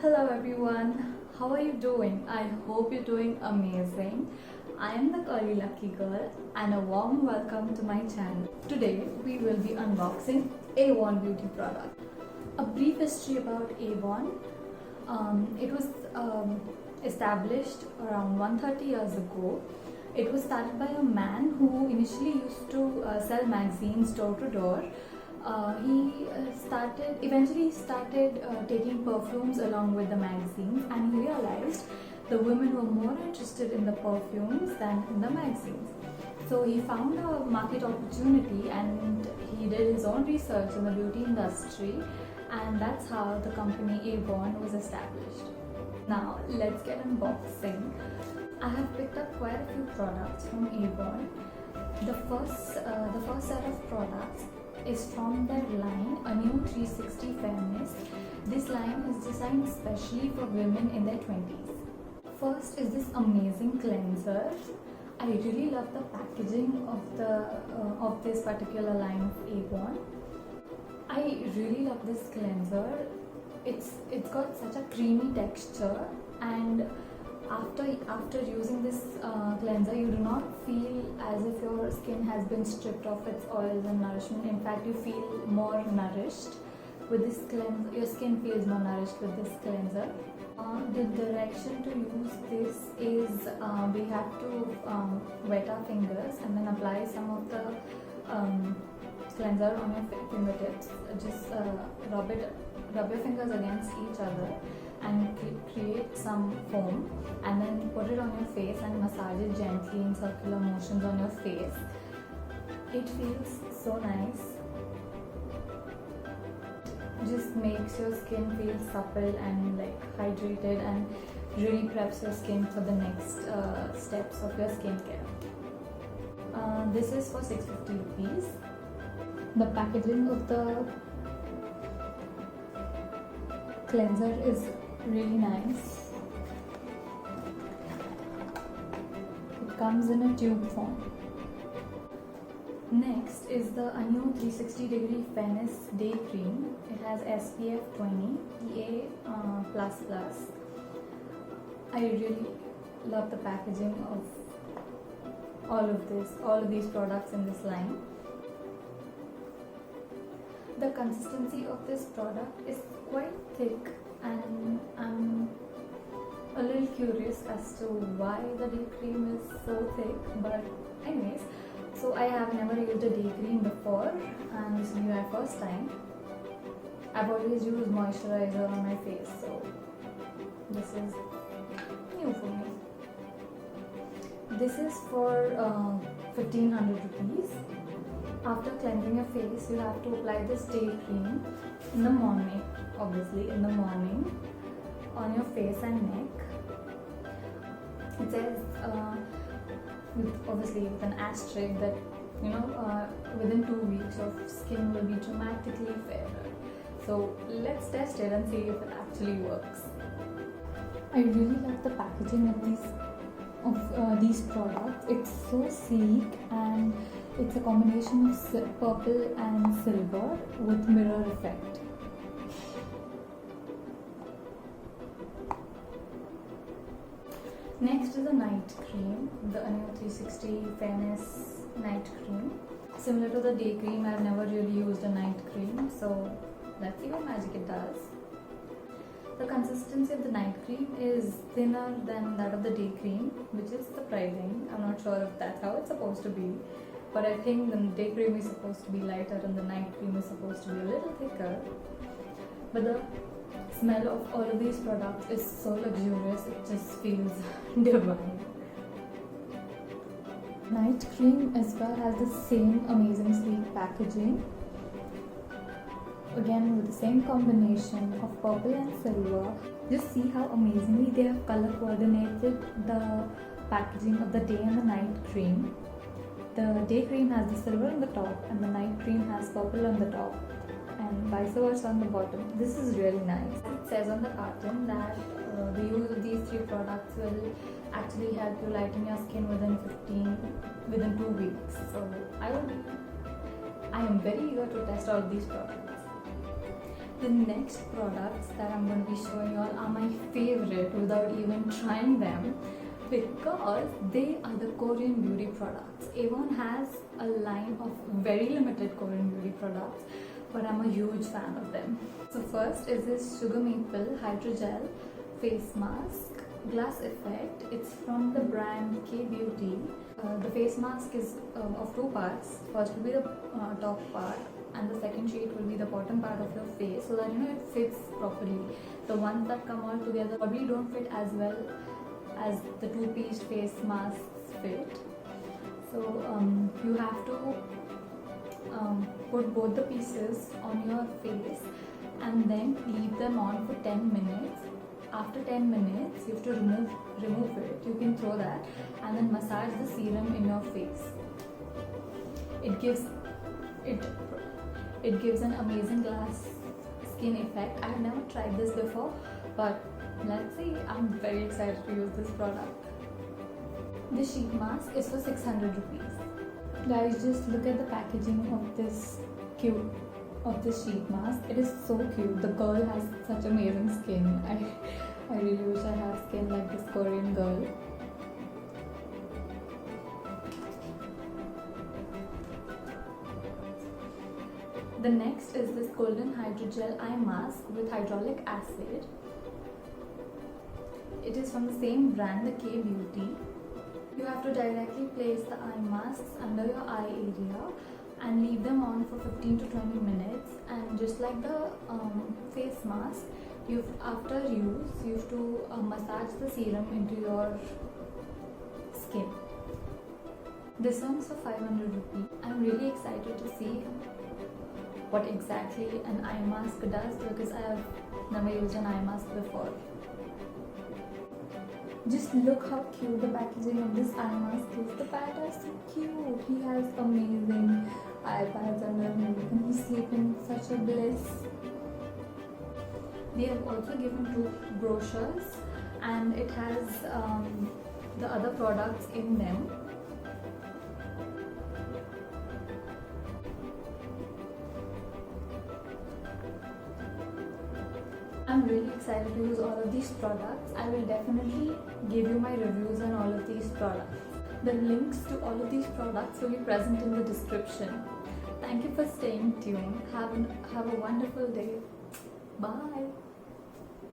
Hello everyone, how are you doing? I hope you're doing amazing. I am the curly lucky girl and a warm welcome to my channel. Today we will be unboxing Avon beauty product. A brief history about Avon. It was established around 130 years ago. It was started by a man who initially used to sell magazines door to door. He eventually started taking perfumes along with the magazines, and he realized the women were more interested in the perfumes than in the magazines. So he found a market opportunity and he did his own research in the beauty industry, and that's how the company Avon was established. Now let's get unboxing. I have picked up quite a few products from Avon. The first set of products is from their line, a new 360 Fairness. This line is designed especially for women in their 20s. First is this amazing cleanser. I really love the packaging of this particular line of Avon. I really love this cleanser. It's got such a creamy texture, and after using this cleanser, you do not feel as if your skin has been stripped of its oils and nourishment. In fact, you feel more nourished with this cleanser. Your skin feels more nourished with this cleanser. The direction to use this is we have to wet our fingers and then apply some of the cleanser on your fingertips. Just rub your fingers against each other and create some foam, and then put it on your face and massage it gently in circular motions on your face. It feels so nice. Just makes your skin feel supple and hydrated, and really preps your skin for the next steps of your skincare. This is for 650 rupees. The packaging of the cleanser is really nice. It comes in a tube form. Next is the new 360-degree Fairness Day Cream. It has SPF 20, PA++. I really love the packaging of all of these products in this line. The consistency of this product is quite thick, and I'm a little curious as to why the day cream is so thick, but anyways, so I have never used a day cream before, and this will be my first time. I've always used moisturizer on my face, so this is new for me. This is for 1500 rupees. After cleansing your face, you have to apply this day cream in the morning, obviously in the morning, on your face and neck. It says, obviously with an asterisk, that within 2 weeks your skin will be dramatically fairer. So let's test it and see if it actually works. I really like the packaging of these products. It's so sleek, and it's a combination of purple and silver with mirror effect. Next is a night cream, the new 360 Fairness night cream. Similar to the day cream, I've never really used a night cream, so let's see what magic it does. The consistency of the night cream is thinner than that of the day cream, which is surprising. I'm not sure if that's how it's supposed to be, but I think the day cream is supposed to be lighter and the night cream is supposed to be a little thicker. But the smell of all of these products is so luxurious, it just feels divine. Night cream as well has the same amazing sleek packaging. Again with the same combination of purple and silver. Just see how amazingly they have color coordinated the packaging of the day and the night cream. The day cream has the silver on the top and the night cream has purple on the top, and vice versa on the bottom. This is really nice. It says on the carton that the use of these 3 products will actually help you lighten your skin within 2 weeks. So I am very eager to test all of these products. The next products that I'm going to be showing you all are my favorite without even trying them, because they are the Korean beauty products. Avon has a line of very limited Korean beauty products, but I'm a huge fan of them. So first is this Sugar Maple Hydrogel Face Mask Glass Effect. It's from the brand K Beauty. The face mask is of two parts. First will be the top part, and the second sheet will be the bottom part of your face, so that it fits properly. The ones that come all together probably don't fit as well as the two-piece face masks fit. So you have to put both the pieces on your face and then leave them on for 10 minutes. After 10 minutes, you have to remove it. You can throw that and then massage the serum in your face. It gives an amazing glass skin effect. I have never tried this before, but let's see. I'm very excited to use this product. This sheet mask is for 600 rupees. Guys, just look at the packaging of this sheet mask. It is so cute. The girl has such amazing skin. I really wish I had skin like this Korean girl. The next is this Golden Hydrogel Eye Mask with Hyaluronic Acid. It is from the same brand, the K Beauty. You have to directly place the eye masks under your eye area and leave them on for 15 to 20 minutes. And just like the face mask, after use, you have to massage the serum into your skin. This one is for 500 rupees. I'm really excited to see what exactly an eye mask does, because I have never used an eye mask before. Just look how cute the packaging of this eye mask is. The bat is so cute. He has amazing eye pads under him and he's sleeping such a bliss. They have also given 2 brochures and it has the other products in them. I'm really excited to use all of these products. I will definitely give you my reviews on all of these products. The links to all of these products will be present in the description. Thank you for staying tuned. Have a wonderful day. Bye.